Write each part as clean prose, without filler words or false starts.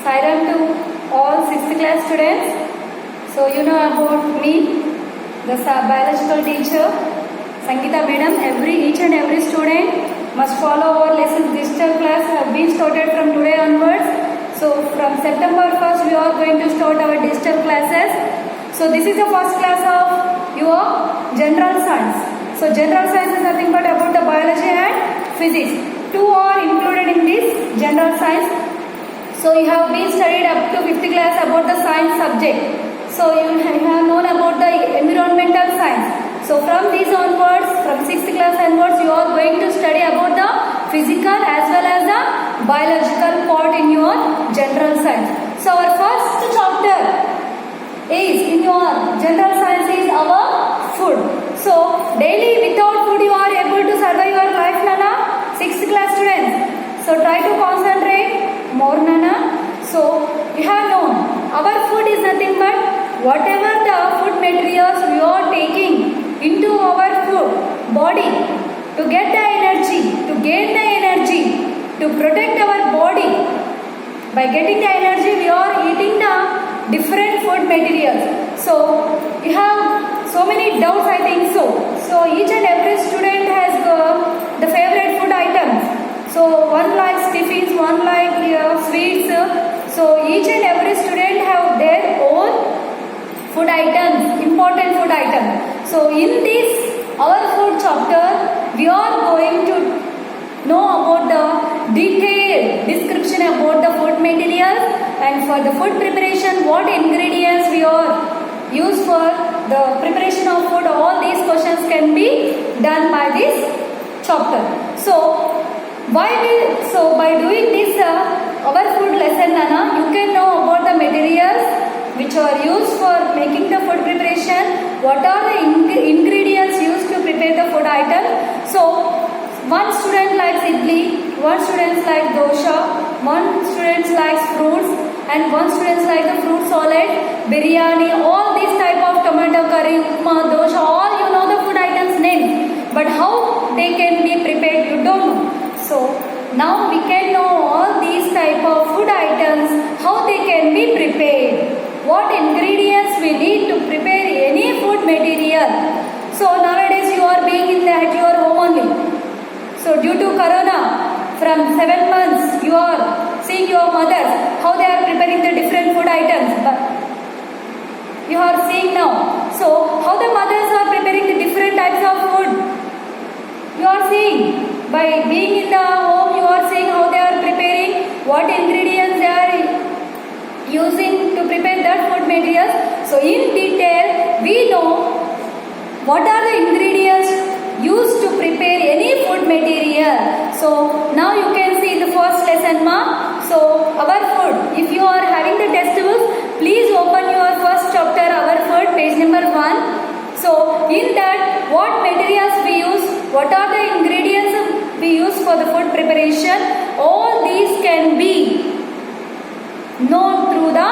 Sairam to all 6th class students. So you know about me, the biological teacher, Sangeeta madam. Each and every student must follow our lessons. Digital class have been started from today onwards. So from September 1st we are going to start our digital classes. So this is the first class of your general science. So general science is nothing but about the biology and physics. Two are included in this general science. So you have been studied up to 5th class about the science subject. So you have known about the environmental science. So from this onwards, from 6th class onwards, you are going to study about the physical as well as the biological part in your general science. So our first chapter is in your general science is our food. So daily without food you are able to survive your life, Nana? 6th class students. So try to concentrate more, Nana. So you have known our food is nothing but whatever the food materials we are taking into our food body to get the energy, to gain the energy, to protect our body. By getting the energy we are eating the different food materials. So you have so many doubts, I think so. So each and every student has the favorite food items. So one likes tiffins, one likes sweets. So each and every student have their own food items, important food items. So in this our food chapter we are going to know about the detailed description about the food materials, and for the food preparation what ingredients we are used for the preparation of food. All these questions can be done by this chapter. So by doing this our food lesson, Nana, you can know about the materials which are used for making the food preparation, what are the ingredients used to prepare the food item. So one student likes idli, one student likes dosha, one student likes fruits, and one student likes the fruit salad, biryani, all these type of tomato curry, upma, dosha, all you know the food items names, but how they can be prepared you don't know. So now we can know all these type of food items, how they can be prepared, what ingredients we need to prepare any food material. So nowadays you are being at your home only. So due to corona, from 7 months you are seeing your mothers how they are preparing the different food items. But you are seeing now. So how the mothers are preparing the different types of food. You are seeing. By being in the home, you are seeing how they are preparing, what ingredients they are using to prepare that food materials. So in detail, we know what are the ingredients used to prepare any food material. So now you can see the first lesson, ma. So our food, if you are having the textbooks, please open your first chapter, our food, page number 1. So in that, what materials we use, what are the ingredients we use for the food preparation, all these can be known through the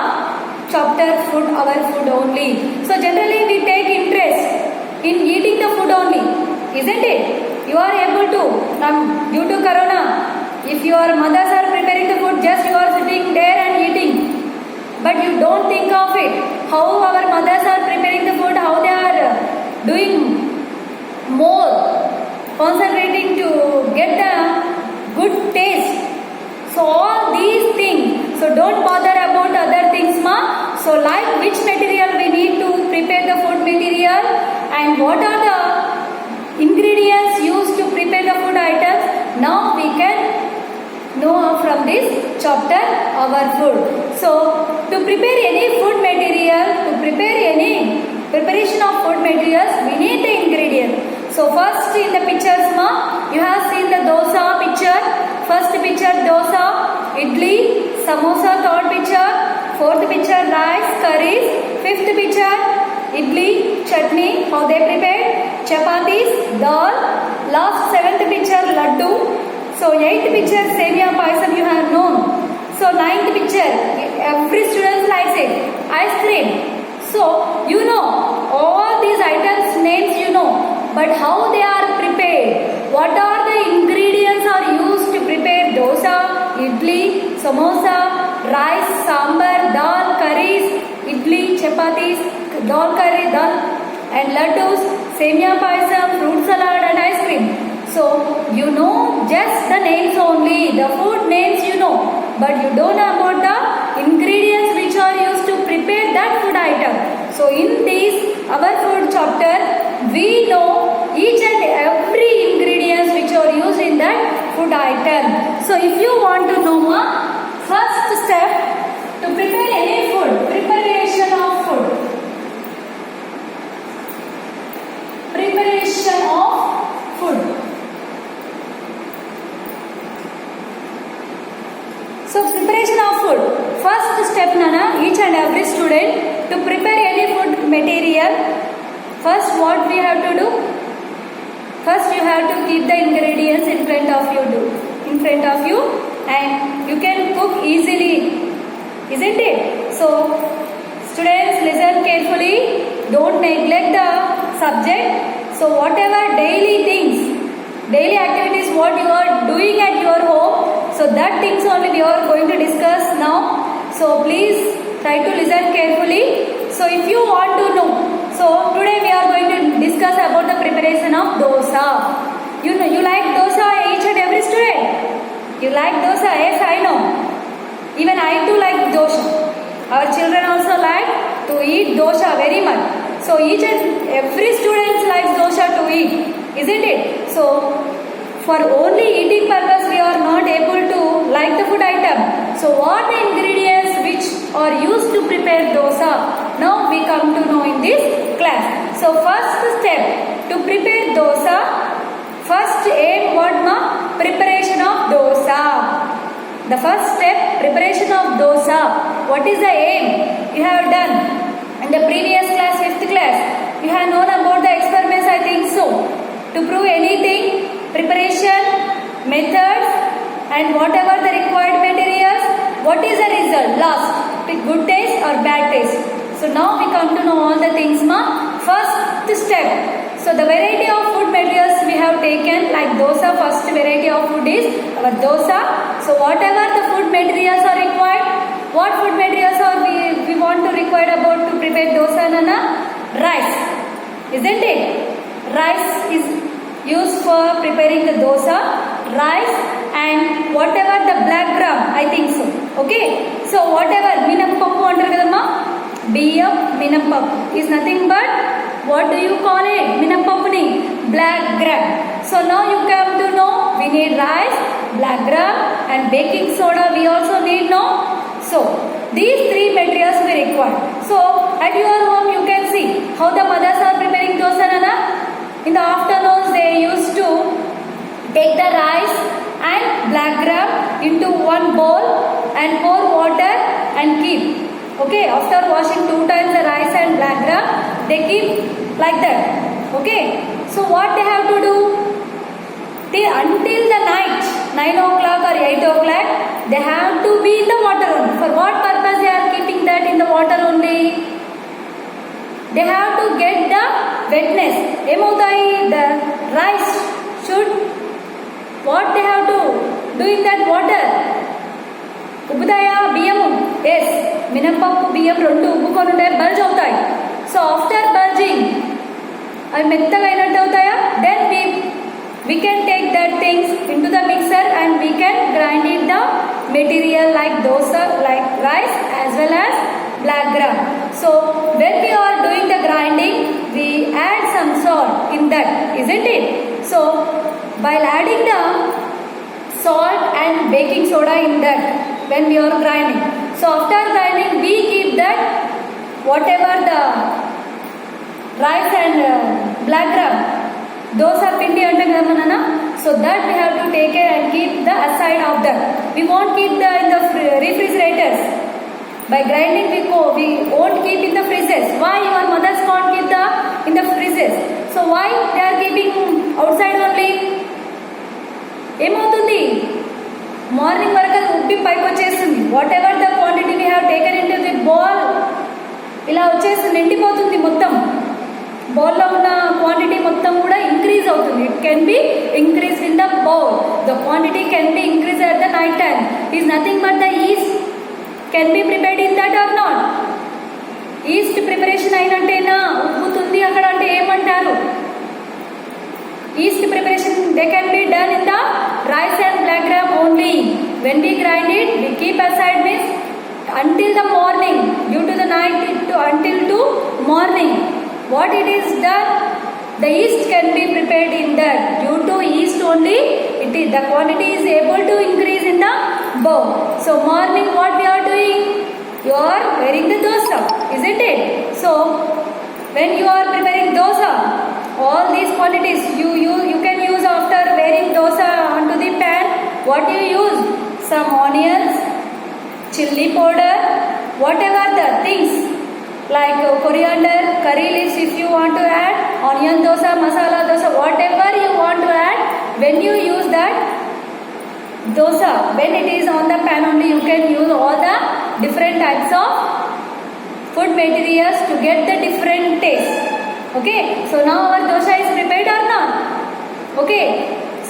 chapter food, our food only. So generally we take interest in eating the food only, isn't it? You are able to, due to corona, if your mothers are preparing the food, just you are sitting there and eating. But you don't think of it, how our mothers are preparing the food, how they are doing more, concentrating to get the good taste. So all these things, so don't bother about other things, ma. So like which material we need to prepare the food material, and what are the ingredients used to prepare the food items, now we can know from this chapter our food. So to prepare any food material, to prepare any preparation of food materials, we need the ingredients. So first in the pictures, ma, you have seen the dosa picture. First picture dosa, idli, samosa, third picture, fourth picture rice, curries, fifth picture idli, chutney, how they prepared, chapatis, dal, last 7th picture laddu. So 8th picture semia paisam you have known. So 9th picture, every student likes it, ice cream. So you know all these items names you know, but how they are prepared, what are the ingredients are used to prepare dosa, idli, samosa, rice, sambar, dal, curries, idli, chapatis, dal curry, dal and laddus, semia payasam, fruit salad and ice cream. So you know just the names only, the food names you know, but you don't know about the ingredients which are used to prepare that food item. So in this our food chapter, we know each and every ingredients which are used in that food item. So if you want to know first step to prepare any food, preparation of food. Preparation of food. So preparation of food. First step Nana, each and every student to prepare any food material. First what we have to do? First you have to keep the ingredients in front of you and you can cook easily, isn't it? So students listen carefully, don't neglect the subject. So whatever daily things, daily activities what you are doing at your home, so that things only we are going to discuss now. So please try to listen carefully. So if you want to know, so today we are going to discuss about the preparation of dosa. You know, you like dosa, each and every student? You like dosa? Yes, I know. Even I too like dosa. Our children also like to eat dosa very much. So each and every student likes dosa to eat, isn't it? So for only eating purpose we are not able to like the food item. So what the ingredients which are used to prepare dosa? Now we come to know in this class. So first step to prepare dosa, first aim what preparation of dosa. The first step, preparation of dosa. What is the aim? You have done in the previous class, 5th class. You have known about the experiments, I think so. To prove anything, preparation, methods and whatever the required materials, what is the result? Last, good taste or bad taste. So now we come to know all the things. First step. So the variety of food materials we have taken, like dosa, first variety of food is our dosa. So whatever the food materials are required, what food materials are we want to require about to prepare dosa, Nana? Rice, isn't it? Rice is used for preparing the dosa, rice and whatever the black gram, I think so. Okay, so whatever minappappu antaru kadamma, biyam minappappu is nothing but what do you call it? Minappapuni, black gram. So now you come to know we need rice, black gram and baking soda we also need, no? So these three materials we require. So at your home you can see how the mothers are preparing dosa, Nana. In the afternoons they used to take the rice and black gram into one bowl and pour water and keep. Okay, after washing 2 times the rice and black gram, they keep like that. Okay, so what they have to do? Until the night, 9 o'clock or 8 o'clock, they have to be in the water only. For what purpose they are keeping that in the water only? They have to get the wetness. The rice should, what they have to do in that water? Ubudaya, biyamu. Yes, minappappu, biyam rendu ubbukoni untayi, bulge avutayi. So after bulging, avi mettaga ayinattu avutaya, then we can take that things into the mixer and we can grind it the material like dosa, like rice as well as black gram. So when we are doing the grinding, we add some salt in that, isn't it? So while adding the salt and baking soda in that when we are grinding, so after grinding we keep that whatever the rice and black gram, dosa pindi antam kada Nana, so that we have to take care and keep the aside of that. We won't keep the in the refrigerators. By grinding we won't keep in the freezers. Why your mothers can't keep the in the freezers? So why they are keeping outside only? ఏమవుతుంది? Morning వరకు అది ఉబ్బి పైకి వచ్చేస్తుంది. What ever the quantity we have taken in to the ball, ఇలా వచ్చేస్తుంది, నిండిపోతుంది మొత్తం. బౌల్లో ఉన్న క్వాంటిటీ మొత్తం కూడా ఇంక్రీజ్ అవుతుంది. It can be increase in the bowl. The quantity can be increase at the night time. Is nothing but the yeast can be prepared in that or not? Yeast preparation అయినట్టేనా? ఉబ్బుతుంది అక్కడ అంటే ఏమంటారు? Yeast preparation they can be done in the rice and black gram only. When we grind it, we keep aside means until the morning, due to the night until to morning. What it is done? The yeast can be prepared in that. Due to yeast only, the quantity is able to increase in the bowl. So morning what we are doing? You are wearing the dosa, isn't it? So when you are preparing dosa, all these quantities you can use after wearing dosa onto the pan. What you use? Some onions, chilli powder, whatever the things like coriander, curry leaves if you want to add, onion dosa, masala dosa, whatever you want to add. When you use that dosa, when it is on the pan only, you can use all the different types of food materials to get the different taste. Okay, so now our dosa is prepared or not? Okay,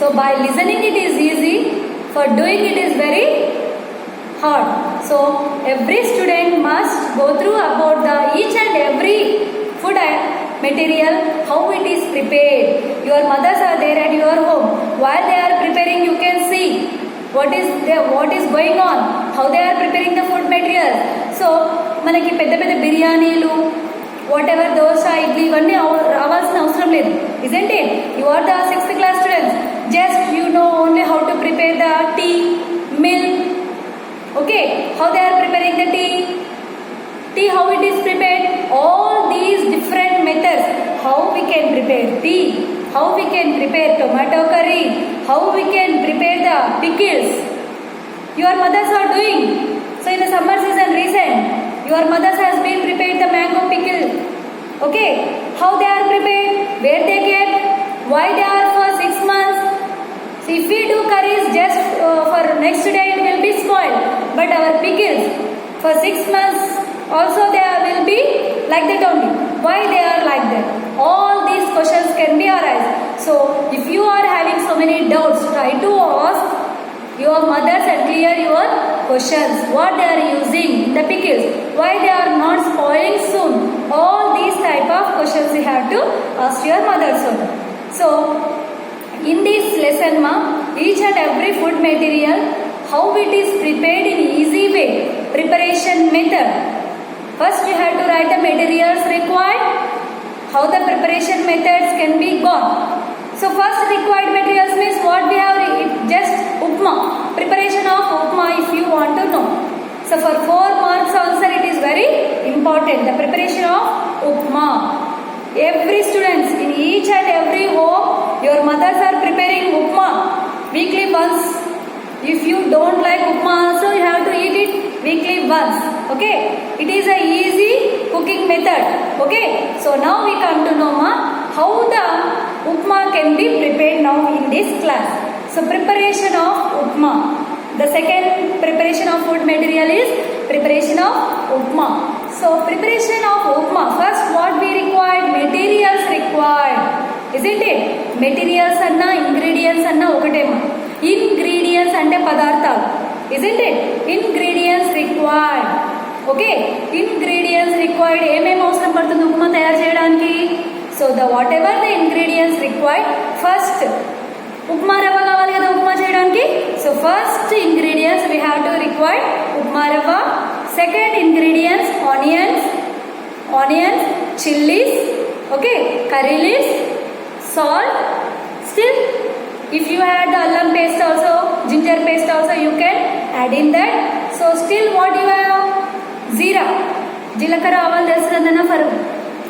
so by listening it is easy, for doing it is very hard. So every student must go through about the each and every food material, how it is prepared. Your mothers are there at your home. While they are preparing, you can see what is going on, how they are preparing the food materials. So మనకి పెద్ద పెద్ద బిర్యానీలు, whatever dosa, idli ఇవన్నీ రావాల్సిన అవసరం లేదు, isn't it? You are the 6th class students. Just you know only how to prepare the tea, milk. Okay, how they are preparing the tea, how it is prepared, all these different methods, how we can prepare tea, how we can prepare tomato curry, how we can prepare the pickles. Your mothers are doing. So in the summer season recent, your mothers has been prepared the mango pickle. Okay, how they are prepared, where they kept, why they are for 6 months. So if we do curries just for next day, it will be spoiled. But our pickles for 6 months also they will be like that only. Why they are like that? All these questions can be arise. So if you are having so many doubts, try to ask your mothers and clear your questions. What they are using in the pickles? Why they are not spoiling soon? All these type of questions you have to ask your mother soon. So in this lesson, each and every food material, how it is prepared in easy way, preparation method. First you have to write the materials required, how the preparation methods can be gone. So first required materials means what we have, just upma, preparation of upma if you want to know. So for 4 marks answer it is very important, the preparation of upma. Every students in each and every home, your mothers are preparing upma weekly once. If you don't like upma also, you have to eat it weekly once. Okay, it is a easy cooking method. Okay, so now we come to know how the upma can be prepared now in this class. So preparation of upma, the second preparation of food material is preparation of upma. So preparation of upma, first what we required, materials required, isn't it? Materials anna ingredients anna okatema. Ingredients ante padarthalu, isn't it? Ingredients required. Okay, ingredients required, ఏమేం అవసరం పడుతుంది ఉప్మా తయారు చేయడానికి? So the whatever the ingredients required, first upma రవ్వ కావాలి కదా ఉప్మా చేయడానికి. So first ingredients we have to require upma రవ్వ. Second ingredients onions, chillies, okay, curry leaves, salt. Still if you add the allam paste also, ginger paste also, you can add in that. So still what you have, zira, జీలకర్ర ఆవాలు తెలుస్తుందన్న for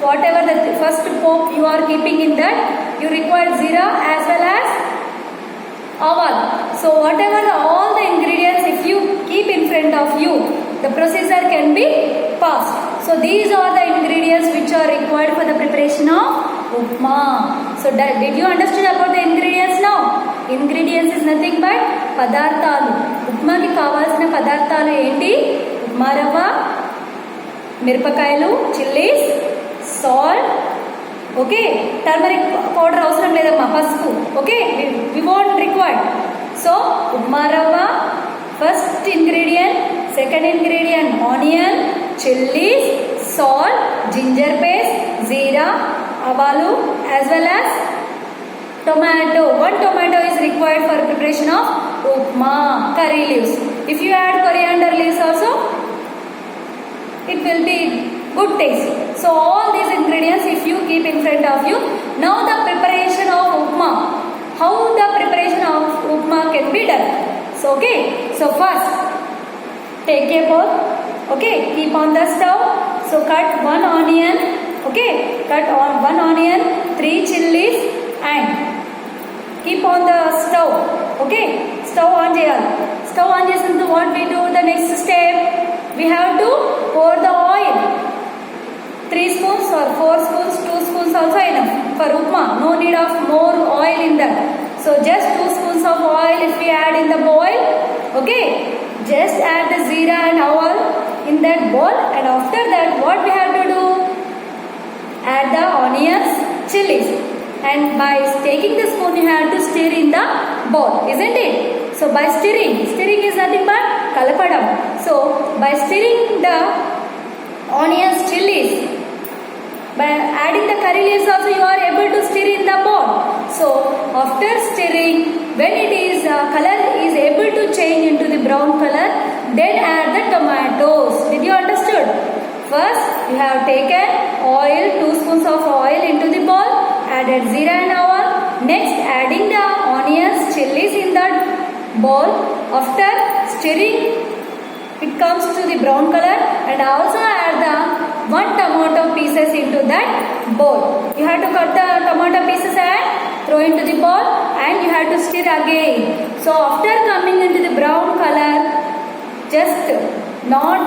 whatever the first pork you are keeping in that, you require zira as well as aval. So whatever all the ingredients if you keep in front of you, the procedure can be passed. So these are the ingredients which are required for the preparation of upma. So did you understand about the ingredients now? Ingredients is nothing but padarthalu. Upma ki kavalsina padarthalu enti? Upma rava, mirpakayalu, chillies, salt, okay, turmeric powder అవసరం లేదమ్మా, పసుపు, okay, we won't require. So upma rava first ingredient, Second ingredient onion, chilies, salt, ginger paste, jeera, avalu as well as tomato. One tomato is required for preparation of upma. Curry leaves. If you add coriander leaves also, it will be good taste. So all these ingredients if you keep in front of you. Now the preparation of upma. How the preparation of upma can be done. So okay. So first take a bowl. Okay. Keep on the stove. So cut one onion. Okay. Cut on one onion, 3 chilies and keep on the stove. Okay. Stove on cheyali. Stove on chesintu what we do the next step. We have to pour the oil. 3 spoons or 4 spoons, 2 spoons also enough for upma. No need of more oil in that. So just 2 spoons of oil if we add in the bowl. Okay. Just add the jeera and oil in that bowl and after that what we have to do? Add the onions, chilies and by taking the spoon you have to stir in the bowl, isn't it? So by stirring is nothing but kalapadam. So by stirring the onions, chilies, by adding the curry leaves also you are able to stir in the bowl. So after stirring, when it is color is able to change into the brown color, then add the tomatoes. Did you understood? First you have taken oil, 2 spoons of oil into the bowl, added jeera and oil. Next adding the onions, chilies in that bowl. After stirring it comes to the brown color and also add the 1 tomato pieces into that bowl. You have to cut the tomato pieces and throw into the bowl and you have to stir again. So after coming into the brown color, just not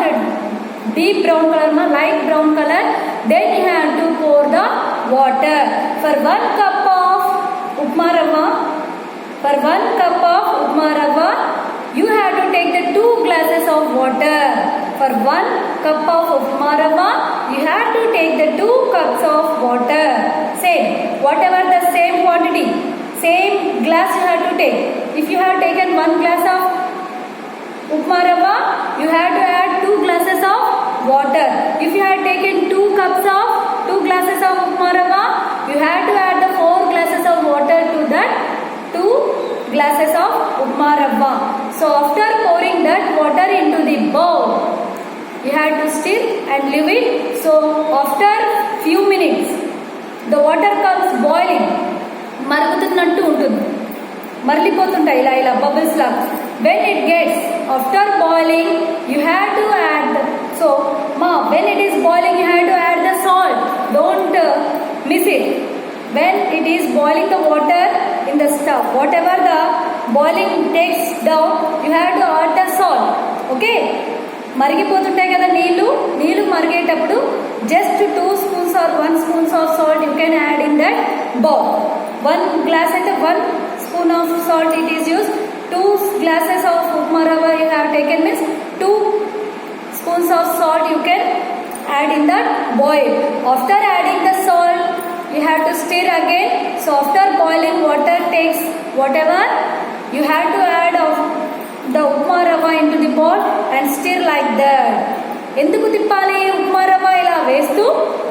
deep brown color, light brown color, then you have to pour the water. For 1 cup of upma rava, you have to take the 2 glasses of water. For 1 cup of upma rava, you have to take the 2 cups of water. Same, whatever the same quantity, same glass you have to take. If you have taken 1 glass of upma rava, you have to add 2 glasses of water. If you have taken 2 glasses of upma rava, you have to add the 4 glasses of water to that 2 glasses of upma rava. So after pouring that water into the bowl, you have to stir and leave it. So after few minutes, the water comes boiling. మరుగుతున్నట్టు ఉంటుంది, మరలిపోతుంటాయి ఇలా bubbles లాగా. When it gets after boiling, you have to add. So when it is boiling, you have to add the salt. Don't miss it. When it is boiling the water in the stove, whatever the boiling takes down, you have to add the salt. Okay. మరిగిపోతుంటాయి కదా నీళ్ళు మరిగేటప్పుడు just 2 spoons or 1 spoon of salt you can add in that bowl. 1 glass and 1 spoon of salt it is used. 2 glasses of upma rava you have taken means 2 spoons of salt you can add in that boil. After adding the salt you have to stir again. So after boiling water takes whatever, you have to add of the upma rava into the bowl and stir like that. ఎందుకు తిప్పాలి? ఉప్మా రవ్వ ఇలా వేస్తూ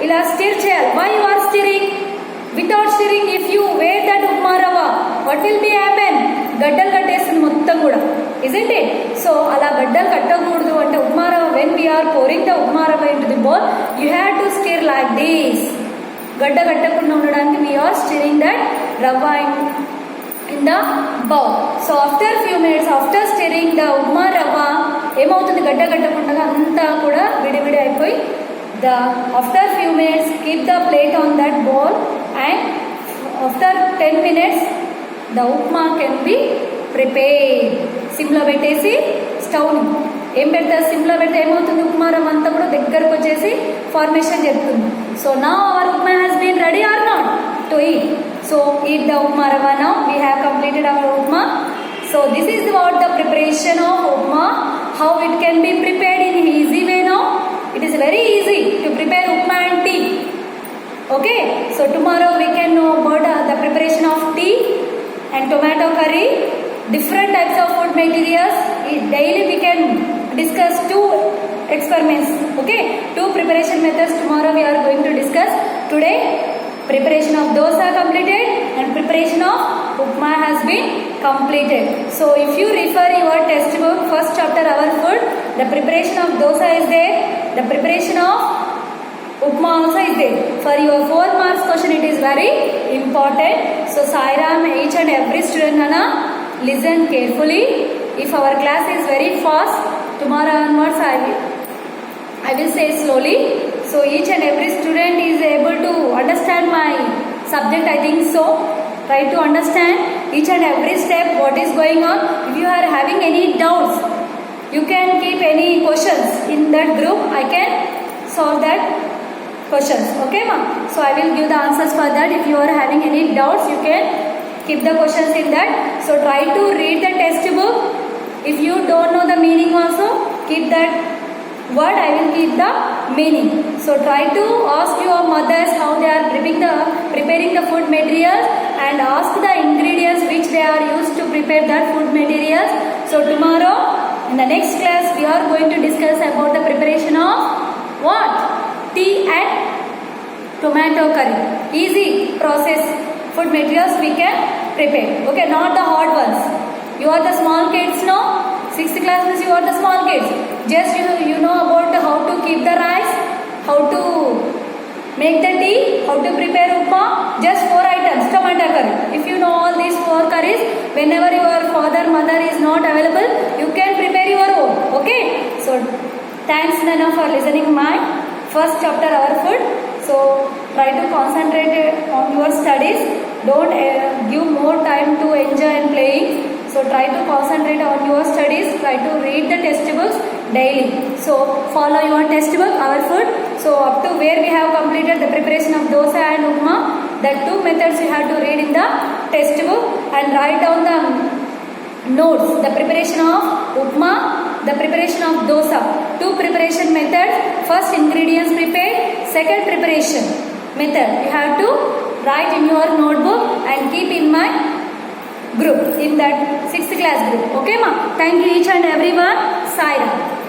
ఇలా stir చేయాలి. Why you are stirring? Without stirring, if you wear that upma rava, what will be happen? గడ్డలు కట్టేస్తుంది మొత్తం కూడా, isn't it? So అలా గడ్డలు కట్టకూడదు అంటే ఉప్మా రవ్వ, when we are pouring the upma rava into the bowl, you have to stir like this. గడ్డ కట్టకుండా ఉండడానికి we are stirring that rava in the bowl. So after few minutes, after stirring the upma rava, ఏమవుతుంది? గడ్డ కట్టకుండా అంతా కూడా విడివిడి అయిపోయి after few minutes keep the plate on that bowl and after 10 minutes the upma can be prepared. సిమ్లో పెట్టేసి స్టవ్ని ఏం పెడతారు? సిమ్లో పెడితే ఏమవుతుంది? ఉప్మా రవ్వ అంతా కూడా దగ్గరకు వచ్చేసి ఫార్మేషన్ చెప్తుంది. So now our upma has been ready or not to eat. So eat the upma rava now. We have completed our upma. So this is about the preparation of upma. How it can be prepared in easy way now. It is very easy to prepare upma and tea. Okay. So tomorrow we can know about the preparation of tea and tomato curry. Different types of food materials. Daily we can discuss two experiments. Okay, two preparation methods tomorrow we are going to discuss. Today preparation of dosa completed and preparation of upma has been completed. So if you refer your textbook, first chapter our food, the preparation of dosa is there, the preparation of upma also is there. For your 4 marks question it is very important. So Sairam, each and every student Nana, listen carefully. If our class is very fast, tomorrow onwards I will say slowly. So each and every student is able to understand my subject, I think so. Try to understand each and every step what is going on. If you are having any doubts, you can keep any questions in that group. I can solve that questions. Okay ma? So I will give the answers for that. If you are having any doubts, you can keep the questions in that. So try to read the textbook. If you don't know the meaning also, keep that word, I will keep the meaning. So try to ask your mothers how they are preparing the food materials, and ask the ingredients which they are used to prepare that food materials. So tomorrow in the next class we are going to discuss about the preparation of what? Tea and tomato curry. Easy process food materials we can prepare. Okay, not the hard ones. You are the small kids, no? 6th class means you are the small kids. Just you know about how to keep the rice, how to make the tea, how to prepare upma. Just 4 items. Tomato curry. If you know all these 4 curries, whenever your father, mother is not available, you can prepare your own. Okay. So thanks Nana for listening my first chapter our food. So try to concentrate on your studies. Don't give more time to enjoy and playing. So try to concentrate on your studies. Try to read the textbooks daily. So follow your textbook, our food. So up to where we have completed the preparation of dosa and upma. The 2 methods you have to read in the textbook and write down the notes. The preparation of upma, the preparation of dosa. 2 preparation methods. First ingredients prepared. Second preparation method. You have to write in your notebook and keep in my group, in that 6th class group. Okay ma? Thank you each and everyone. Sai Ram.